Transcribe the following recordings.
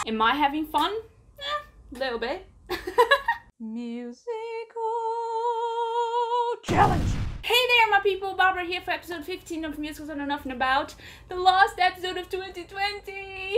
Am I having fun? A little bit. Musical challenge. Hey there, my people. Barbara here for episode 15 of Musicals I Know Nothing About, the last episode of 2020.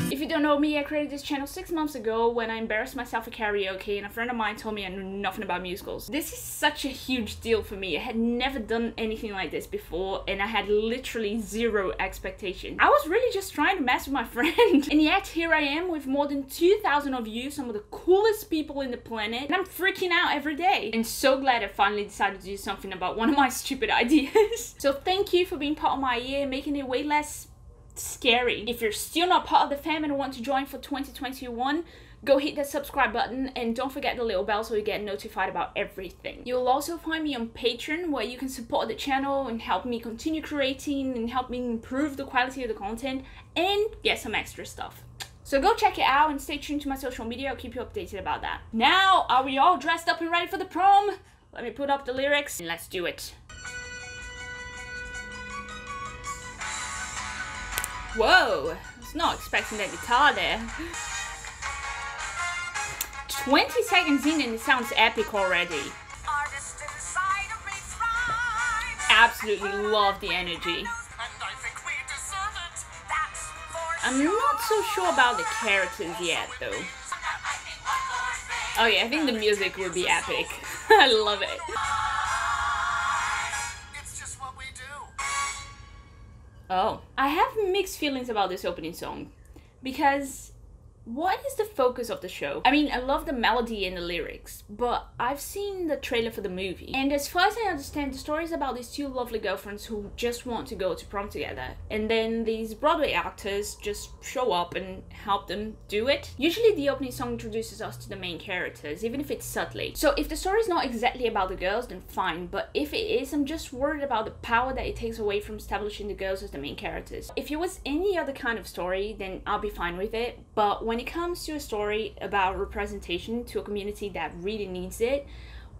If you don't know me, I created this channel 6 months ago when I embarrassed myself at karaoke and a friend of mine told me I knew nothing about musicals. This is such a huge deal for me. I had never done anything like this before and I had literally zero expectation. I was really just trying to mess with my friend. And yet here I am with more than 2,000 of you, some of the coolest people in the planet, and I'm freaking out every day. And so glad I finally decided to do something about one of my stupid ideas. So thank you for being part of my year, making it way less scary. If you're still not part of the fam and want to join for 2021, go hit that subscribe button and don't forget the little bell so you get notified about everything. You'll also find me on Patreon where you can support the channel and help me continue creating and help me improve the quality of the content and get some extra stuff. So go check it out and stay tuned to my social media. I'll keep you updated about that. Now, are we all dressed up and ready for the prom? Let me put up the lyrics and let's do it. Whoa, I was not expecting that guitar there. 20 seconds in and it sounds epic already. Absolutely love the energy. I'm not so sure about the characters yet though. Oh yeah, I think the music will be epic. I love it. Oh, I have mixed feelings about this opening song because what is the focus of the show? I mean, I love the melody and the lyrics, but I've seen the trailer for the movie. And as far as I understand, the story is about these two lovely girlfriends who just want to go to prom together. And then these Broadway actors just show up and help them do it. Usually the opening song introduces us to the main characters, even if it's subtly. So if the story is not exactly about the girls, then fine. But if it is, I'm just worried about the power that it takes away from establishing the girls as the main characters. If it was any other kind of story, then I'll be fine with it. But when it comes to a story about representation to a community that really needs it,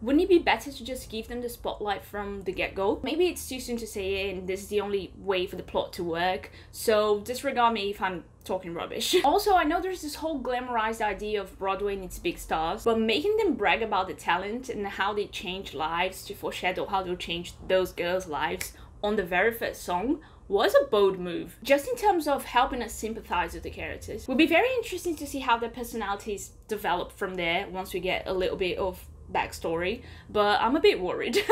wouldn't it be better to just give them the spotlight from the get-go? Maybe it's too soon to say it and this is the only way for the plot to work, so disregard me if I'm talking rubbish. Also, I know there's this whole glamorized idea of Broadway and its big stars, but making them brag about the talent and how they change lives to foreshadow how they'll change those girls' lives on the very first song was a bold move, just in terms of helping us sympathize with the characters. It will be very interesting to see how their personalities develop from there once we get a little bit of backstory, but I'm a bit worried.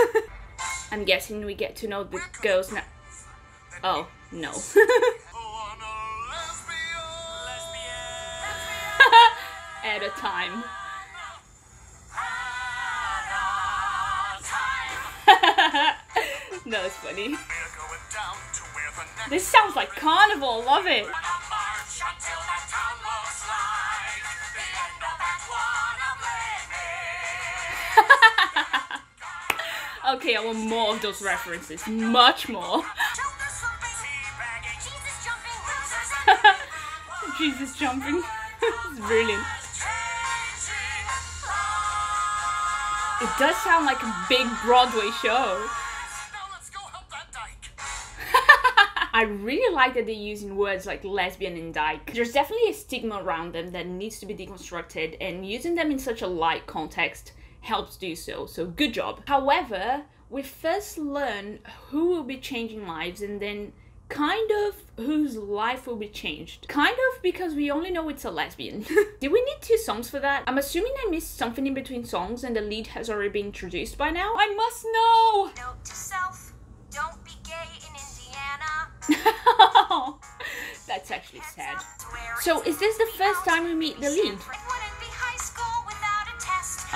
I'm guessing we get to know the girls now. Oh, no. At a time. That was funny. This sounds like carnival, love it. Okay, I want more of those references, much more. Jesus jumping. It's brilliant. It does sound like a big Broadway show. I really like that they're using words like lesbian and dyke. There's definitely a stigma around them that needs to be deconstructed, and using them in such a light context helps do so, so good job. However, we first learn who will be changing lives and then kind of whose life will be changed. Kind of because we only know it's a lesbian. Did we need 2 songs for that? I'm assuming I missed something in between songs and the lead has already been introduced by now. I must know! Note to self, don't be gay in Indiana. That's actually sad. So is this the first time we meet the lead?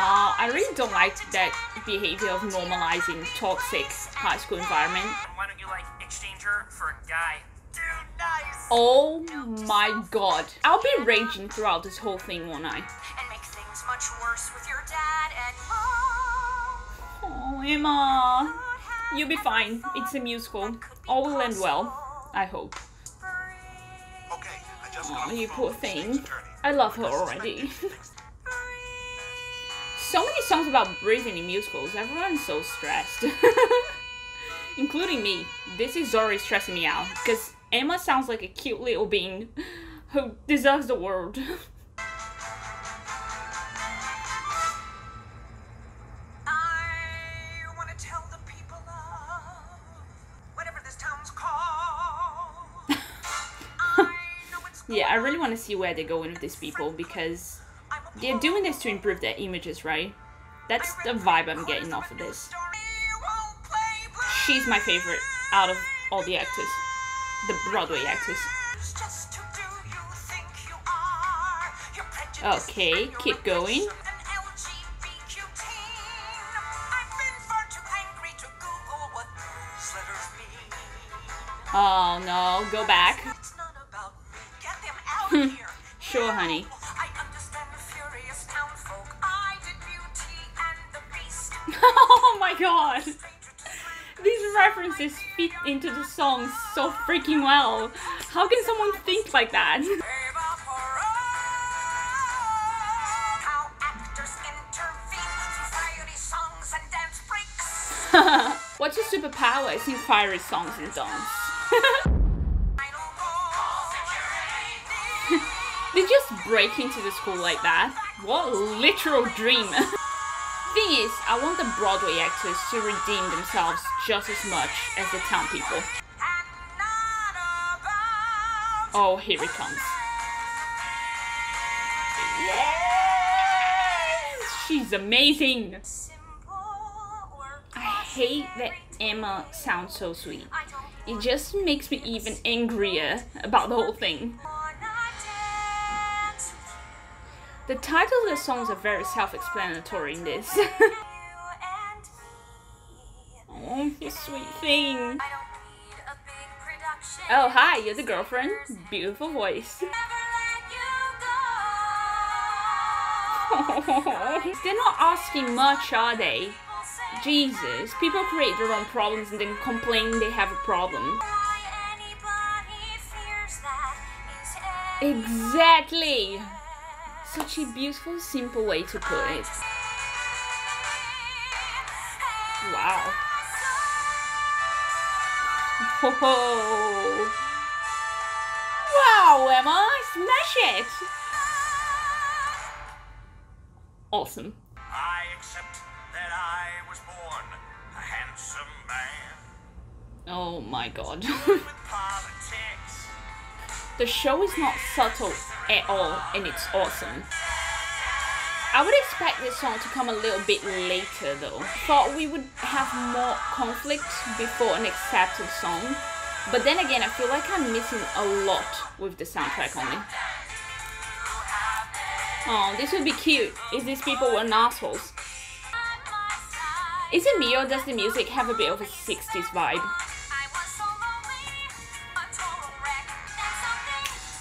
I really don't like that behavior of normalizing toxic high school environment. Why don't you like exchange her for a guy? Dude, nice. Oh my god. I'll be raging throughout this whole thing, won't I? And make things much worse with your dad and Oh, mom. Emma. You'll be fine. It's a musical. All will end well. I hope. Oh, you poor thing. I love her already. So many songs about breathing in musicals. Everyone's so stressed. including me. This is already stressing me out, because Emma sounds like a cute little being who deserves the world. Yeah, I really want to see where they're going with these people, because they're doing this to improve their images, right? That's the vibe I'm getting off of this. She's my favorite out of all the actors. The Broadway actors. Okay, keep going. Oh no, go back. Sure, honey. Oh my god! These references fit into the song so freaking well. How can someone think like that? What's your superpower? I sing fiery songs and dance. They just break into the school like that? What a literal dream. Thing is, I want the Broadway actors to redeem themselves just as much as the town people. Oh, here it comes. Yes! She's amazing! I hate that Emma sounds so sweet. It just makes me even angrier about the whole thing. The titles of the songs are very self-explanatory in this. Oh, you sweet thing. Oh, hi, you're the girlfriend. Beautiful voice. They're not asking much, are they? Jesus, people create their own problems and then complain they have a problem. Exactly! Such a beautiful, simple way to put it. Wow. Oh. Wow, Emma! Smash it! Awesome. I accept that I was born a handsome man. Oh my god. With politics. The show is not subtle at all, and it's awesome. I would expect this song to come a little bit later though. Thought we would have more conflict before an accepted song, but then again I feel like I'm missing a lot with the soundtrack only. Oh, this would be cute if these people weren't assholes. Is it me or does the music have a bit of a 60s vibe?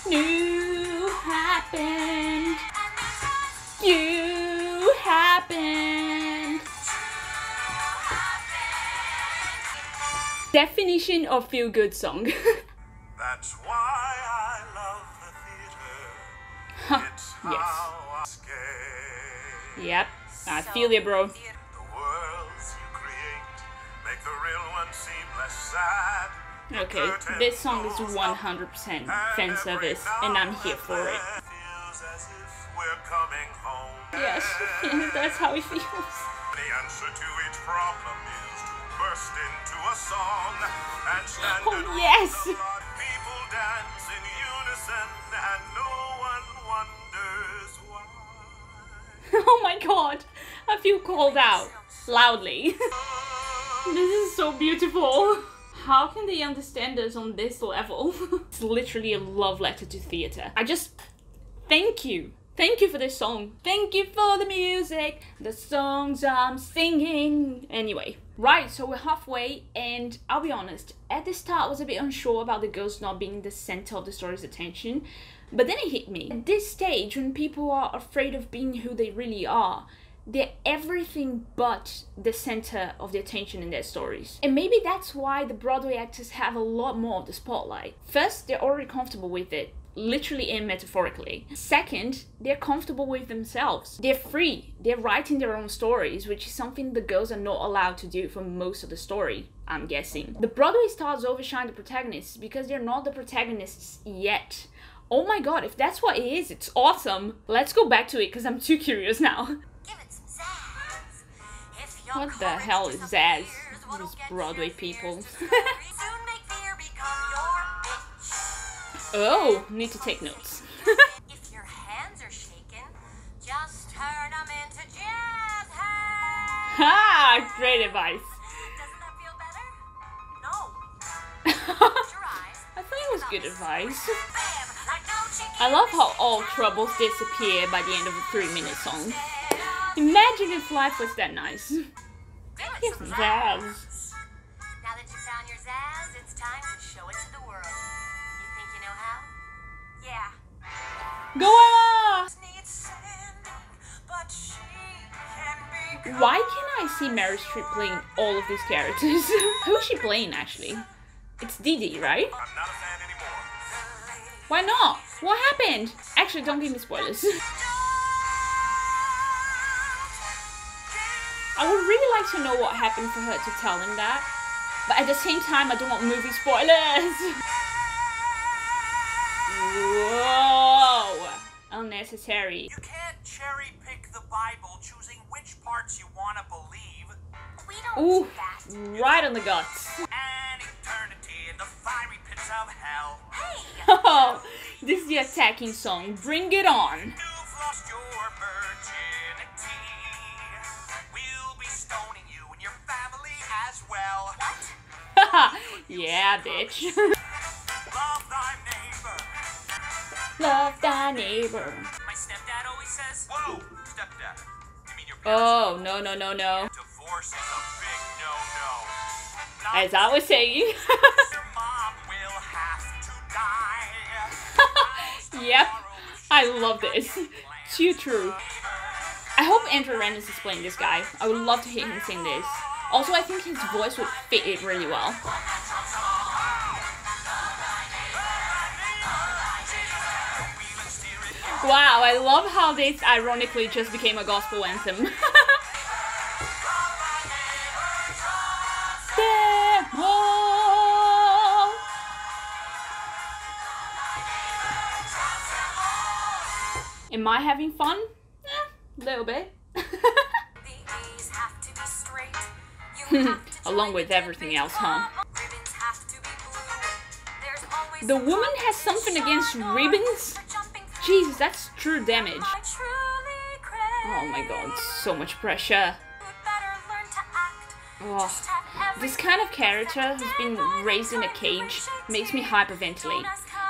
You happened. You happened. Definition of feel-good song. That's why I love the theater. It's yes. how I escape. Yep, I feel you, bro. The worlds you create make the real one seem less sad. Okay, this song is 100% fan service, and I'm here for it. Feels as if we're coming home. Yes, that's how it feels. The answer to each problem is to burst into a song and stand Oh, yes! People dance in unison and no one wonders why. Oh my god, I feel called out loudly. This is so beautiful. How can they understand us on this level? It's literally a love letter to theatre. I just... thank you. Thank you for this song. Thank you for the music, the songs I'm singing. Anyway, right, so we're halfway, and I'll be honest, at the start I was a bit unsure about the girls not being the center of the story's attention, but then it hit me. At this stage, when people are afraid of being who they really are, they're everything but the center of the attention in their stories. And maybe that's why the Broadway actors have a lot more of the spotlight. First, they're already comfortable with it. literally and metaphorically. Second, they're comfortable with themselves. They're free. They're writing their own stories, which is something the girls are not allowed to do for most of the story, I'm guessing. The Broadway stars overshine the protagonists because they're not the protagonists yet. Oh my god, if that's what it is, it's awesome. Let's go back to it because I'm too curious now. Give it some zazz. If your What the courage hell is Zaz? disappears, what'll These get Broadway your fears people. to scurry? Soon make fear become your bitch. Oh, need to take notes. If your hands are shaking, just turn them into jazz hands. Ha! Great advice. Doesn't that feel better? No. Close your eyes. I thought it was good advice. Bam, like no chicken I love how all troubles disappear by the end of a 3-minute song. Imagine if life was that nice. Give it some Zazz. Now that you found your zazz, it's time to show it to the world. You think you know how? Yeah. Go on! Needs sanding, but she can be Why can't I see Meryl Streep playing all of these characters? Who's she playing actually? It's Dee Dee, right? I'm not a fan anymore. Why not? What happened? Actually, don't give me spoilers. I would really like to know what happened for her to tell him that. But at the same time, I don't want movie spoilers. Whoa! Unnecessary. You can't cherry pick the Bible, choosing which parts you want to believe. We don't Ooh, do that. right on the guts. An eternity in the fiery pits of hell. Hey! Oh, this is the attacking song. Bring it on. You've lost your virginity. We'll be stoning you and your family as well. What? Yeah, bitch. Love thy neighbor. Love thy neighbor. My stepdad always says, whoa, stepdad. You mean your parents? Oh, no, no, no, no. Divorce is a big no-no. Not As I was saying. your mom will have to die. Yep, I love this. Too true. I hope Andrew Rannells is playing this guy. I would love to hear him sing this. Also, I think his voice would fit it really well. Wow, I love how this ironically just became a gospel anthem. Them all. Am I having fun? A little bit. The A's have to be straight. You have to Along join with the everything debate else, huh? club. Ribbons have to be blue. There's always The some woman has something against competition ribbons? for jumping through. Jesus, that's true damage. I truly crave. Oh my god, so much pressure. You'd better learn to act. Oh, Just have this everything kind of character who's been raised in a cage makes me hyperventilate.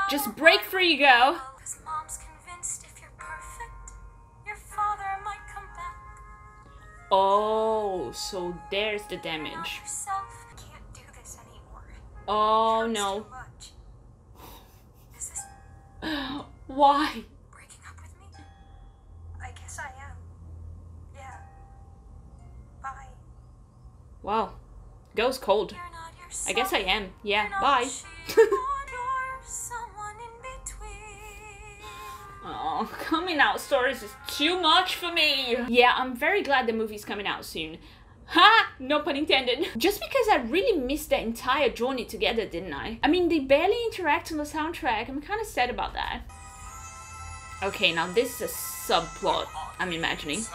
Just break free, you go. 'Cause mom's convinced if you're perfect, your father might come back. Oh, so there's the Not damage. yourself. I can't do this anymore. Oh Hurts no. too much. Is this Why? breaking up with me? I guess I am. Yeah. Bye. Wow. Goes cold. You're not yourself. I guess I am. Yeah, You're not bye. she, you're someone in between. Oh, coming out stories is too much for me. Yeah, I'm very glad the movie's coming out soon. Ha! No pun intended. Just because I really missed the entire journey together, didn't I? I mean, they barely interact on the soundtrack. I'm kind of sad about that. Okay, now this is a subplot, I'm imagining. It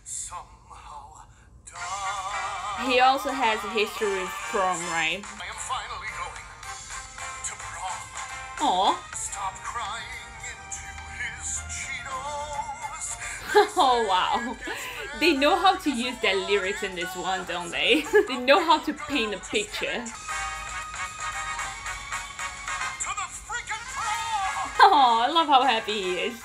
somehow does. He also has a history with Prom, right? I am finally going to prom. Aw. Stop crying into his Cheetos. Oh wow. They know how to use their lyrics in this one, don't they? They know how to paint a picture. To the freaking prom! Oh, I love how happy he is.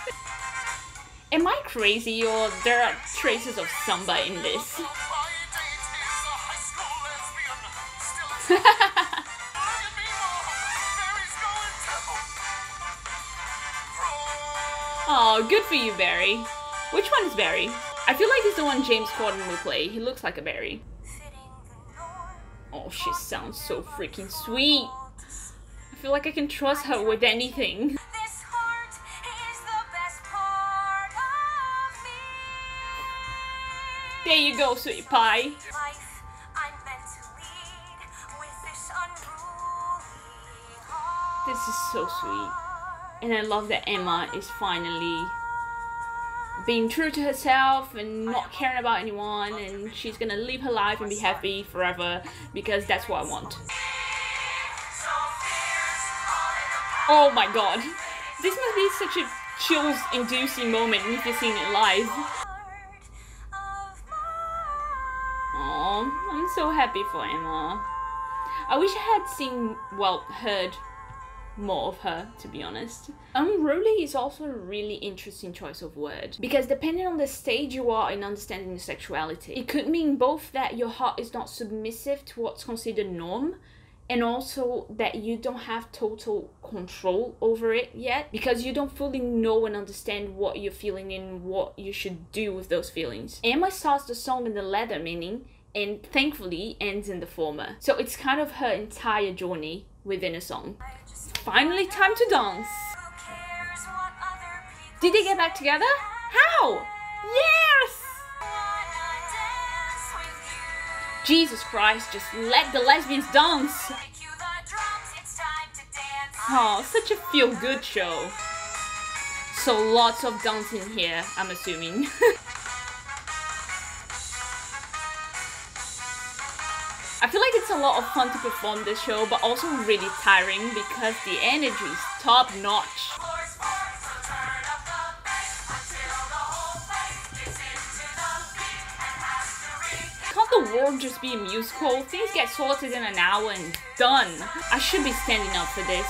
Am I crazy or there are traces of samba in this? My date is a high school lesbian. Still at Look at me, Mom. Barry's going to prom. Oh, good for you, Barry. Which one is Barry? I feel like it's the one James Corden will play. He looks like a Barry. Fitting the norm. Oh, she sounds so freaking sweet. I feel like I can trust her with anything. This you go, sweet pie. Life I'm meant to lead with this unruly heart. This is so sweet. And I love that Emma is finally being true to herself and not caring about anyone, and she's gonna live her life and be happy forever because that's what I want. Oh my god. This must be such a chills-inducing moment if you're seeing it live. Oh, I'm so happy for Emma. I wish I had seen, well, heard more of her, to be honest. Unruly is also a really interesting choice of word, because depending on the stage you are in understanding your sexuality, it could mean both that your heart is not submissive to what's considered norm, and also that you don't have total control over it yet, because you don't fully know and understand what you're feeling and what you should do with those feelings. Emma starts the song in the latter meaning, and thankfully ends in the former. So it's kind of her entire journey within a song. Finally time to dance! Did they get back together? How? Yes! Jesus Christ, just let the lesbians dance! Oh, such a feel-good show. So lots of dancing here, I'm assuming. I feel like it's a lot of fun to perform this show, but also really tiring because the energy is top notch. Can't the world just be a musical? Things get sorted in an hour and done. I should be standing up for this.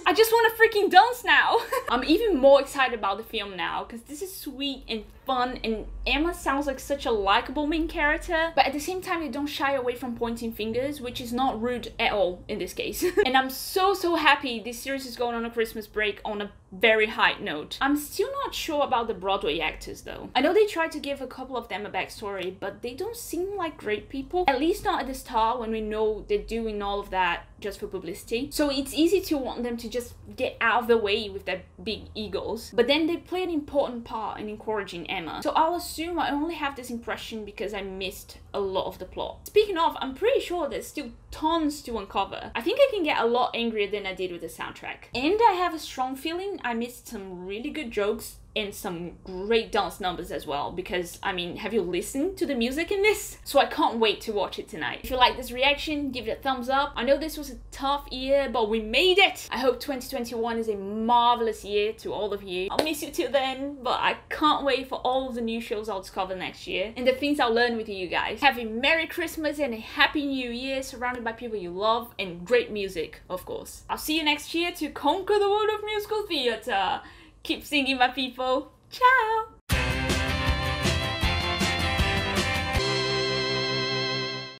I just want to freaking dance now! I'm even more excited about the film now because this is sweet and fun, and Emma sounds like such a likable main character, but at the same time they don't shy away from pointing fingers, which is not rude at all in this case. And I'm so happy this series is going on a Christmas break on a very high note. I'm still not sure about the Broadway actors though. I know they tried to give a couple of them a backstory, but they don't seem like great people. At least not at the start when we know they're doing all of that just for publicity. So it's easy to want them to just get out of the way with their big egos. But then they play an important part in encouraging Emma. So I'll assume I only have this impression because I missed a lot of the plot. Speaking of, I'm pretty sure there's still tons to uncover. I think I can get a lot angrier than I did with the soundtrack. And I have a strong feeling I missed some really good jokes and some great dance numbers as well, because I mean, have you listened to the music in this? So I can't wait to watch it tonight. If you like this reaction, give it a thumbs up. I know this was a tough year, but we made it! I hope 2021 is a marvelous year to all of you. I'll miss you till then, but I can't wait for all of the new shows I'll discover next year and the things I'll learn with you guys. Have a Merry Christmas and a Happy New Year, surrounded by people you love and great music, of course. I'll see you next year to conquer the world of musical theatre. Keep singing, my people. Ciao!